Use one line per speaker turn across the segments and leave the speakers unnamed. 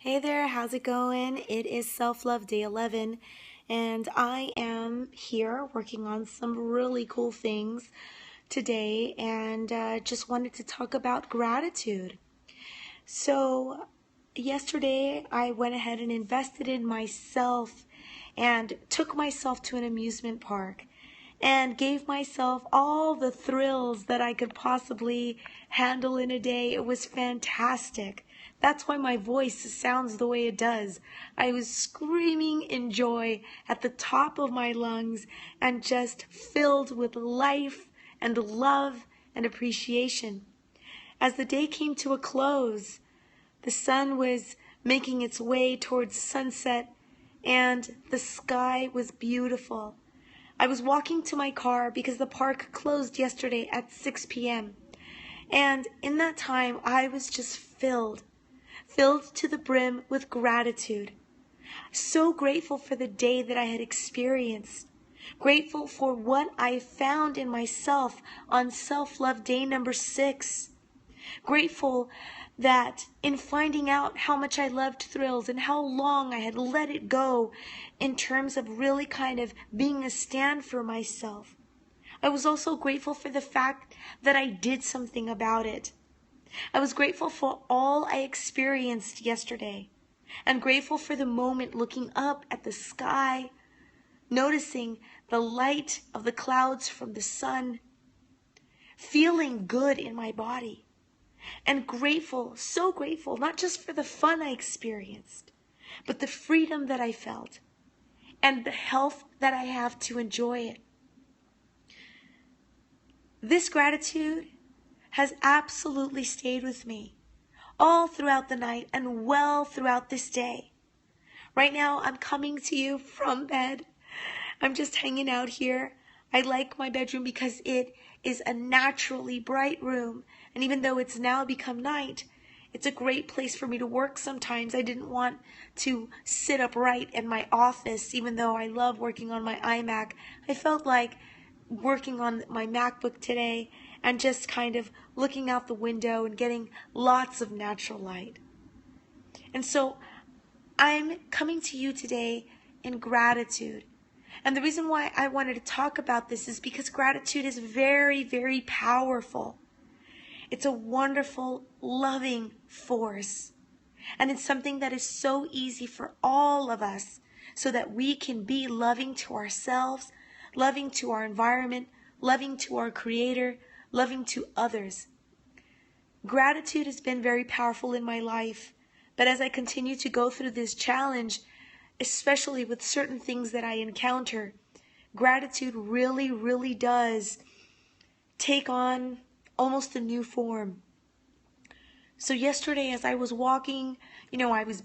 Hey there, how's it going? It is Self-Love Day 11, and I am here working on some really cool things today, and just wanted to talk about gratitude. So, yesterday I went ahead and invested in myself and took myself to an amusement park and gave myself all the thrills that I could possibly handle in a day. It was fantastic. That's why my voice sounds the way it does. I was screaming in joy at the top of my lungs and just filled with life and love and appreciation. As the day came to a close, the sun was making its way towards sunset and the sky was beautiful. I was walking to my car because the park closed yesterday at 6 p.m. And in that time, I was just filled to the brim with gratitude. So grateful for the day that I had experienced. Grateful for what I found in myself on Self-Love Day number 6. Grateful that in finding out how much I loved thrills and how long I had let it go in terms of really kind of being a stand for myself. I was also grateful for the fact that I did something about it. I was grateful for all I experienced yesterday and grateful for the moment looking up at the sky, noticing the light of the clouds from the sun, feeling good in my body, and grateful, so grateful, not just for the fun I experienced, but the freedom that I felt and the health that I have to enjoy it. This gratitude has absolutely stayed with me all throughout the night and well throughout this day. Right now, I'm coming to you from bed. I'm just hanging out here. I like my bedroom because it is a naturally bright room. And even though it's now become night, it's a great place for me to work sometimes. I didn't want to sit upright in my office, even though I love working on my iMac. I felt like working on my MacBook today and just kind of looking out the window and getting lots of natural light. And so I'm coming to you today in gratitude. And the reason why I wanted to talk about this is because gratitude is very, very powerful. It's a wonderful, loving force. And it's something that is so easy for all of us so that we can be loving to ourselves, loving to our environment, loving to our Creator, loving to others. Gratitude has been very powerful in my life, but as I continue to go through this challenge, especially with certain things that I encounter, gratitude really, really does take on almost a new form. So yesterday as I was walking, I was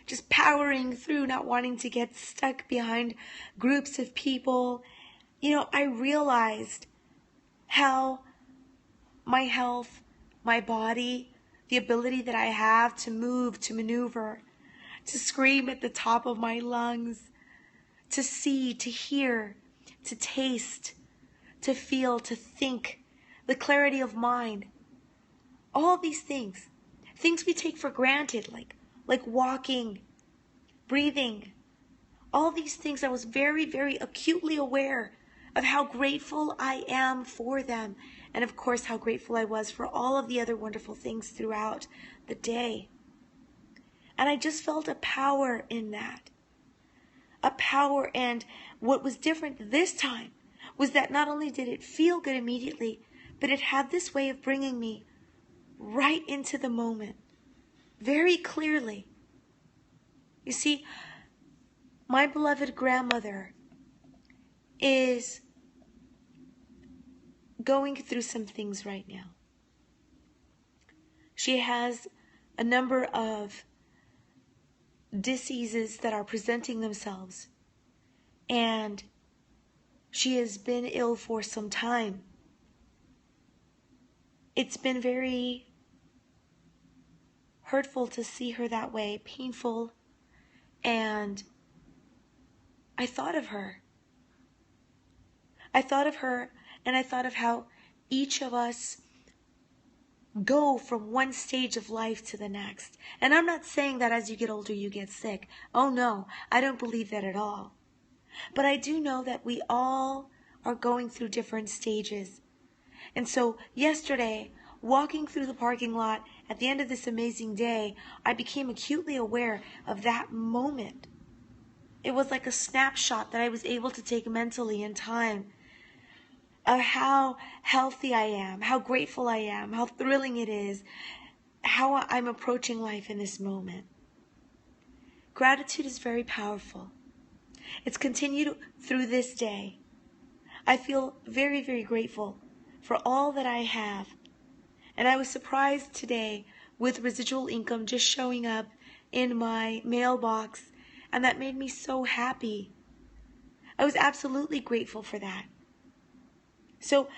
just powering through, not wanting to get stuck behind groups of people. I realized how my health, my body, the ability that I have to move, to maneuver, to scream at the top of my lungs, to see, to hear, to taste, to feel, to think, the clarity of mind. All these things we take for granted, like walking, breathing. All these things I was very, very acutely aware of how grateful I am for them. And of course, how grateful I was for all of the other wonderful things throughout the day. And I just felt a power in that. A power, and what was different this time was that not only did it feel good immediately, but it had this way of bringing me right into the moment, very clearly. You see, my beloved grandmother is going through some things right now. She has a number of diseases that are presenting themselves, and she has been ill for some time. It's been very hurtful to see her that way, painful, and I thought of her. And I thought of how each of us go from one stage of life to the next. And I'm not saying that as you get older you get sick. Oh no, I don't believe that at all. But I do know that we all are going through different stages. And so yesterday, walking through the parking lot at the end of this amazing day, I became acutely aware of that moment. It was like a snapshot that I was able to take mentally in time of how healthy I am, how grateful I am, how thrilling it is, how I'm approaching life in this moment. Gratitude is very powerful. It's continued through this day. I feel very, very grateful for all that I have. And I was surprised today with residual income just showing up in my mailbox, and that made me so happy. I was absolutely grateful for that. So,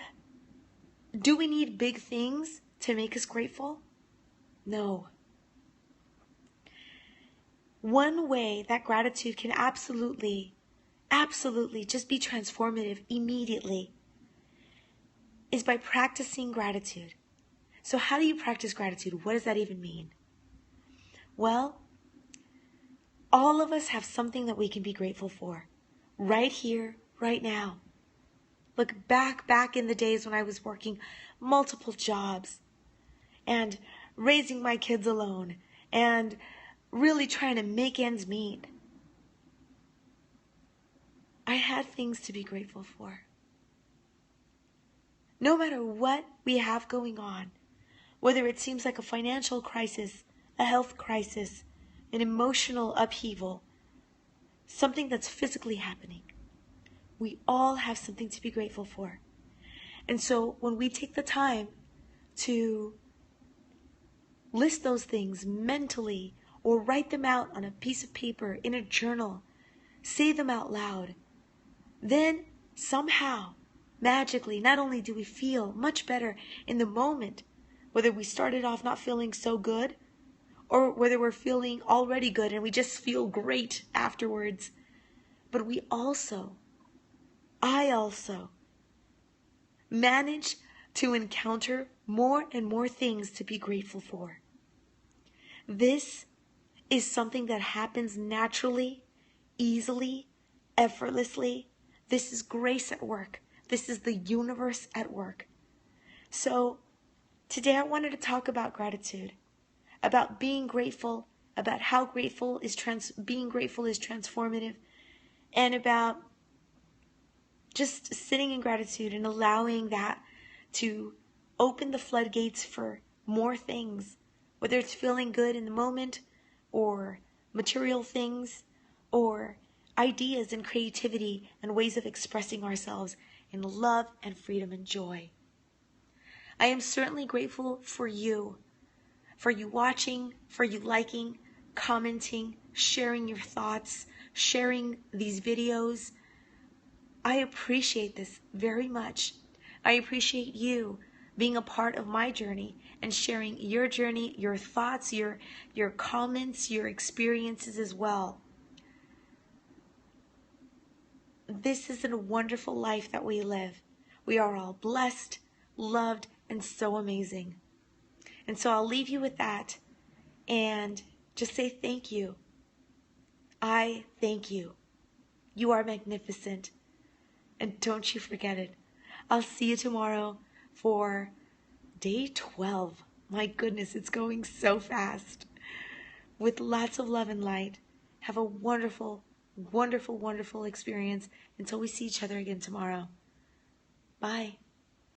do we need big things to make us grateful? No. One way that gratitude can absolutely just be transformative immediately is by practicing gratitude. So how do you practice gratitude? What does that even mean? Well, all of us have something that we can be grateful for. Right here, right now. Look back in the days when I was working multiple jobs and raising my kids alone and really trying to make ends meet. I had things to be grateful for. No matter what we have going on, whether it seems like a financial crisis, a health crisis, an emotional upheaval, something that's physically happening, we all have something to be grateful for. And so when we take the time to list those things mentally or write them out on a piece of paper in a journal, say them out loud, then somehow, magically, not only do we feel much better in the moment, whether we started off not feeling so good or whether we're feeling already good and we just feel great afterwards, but I also manage to encounter more and more things to be grateful for. This is something that happens naturally, easily, effortlessly. This is grace at work. This is the universe at work. So today I wanted to talk about gratitude, about being grateful, about how being grateful is transformative, and about just sitting in gratitude and allowing that to open the floodgates for more things, whether it's feeling good in the moment or material things or ideas and creativity and ways of expressing ourselves in love and freedom and joy. I am certainly grateful for you watching, for you liking, commenting, sharing your thoughts, sharing these videos. I appreciate this very much. I appreciate you being a part of my journey and sharing your journey, your thoughts, your comments, your experiences as well. This is a wonderful life that we live. We are all blessed, loved, and so amazing. And so I'll leave you with that and just say thank you. I thank you. You are magnificent. And don't you forget it. I'll see you tomorrow for day 12. My goodness, it's going so fast. With lots of love and light. Have a wonderful, wonderful, wonderful experience until we see each other again tomorrow. Bye.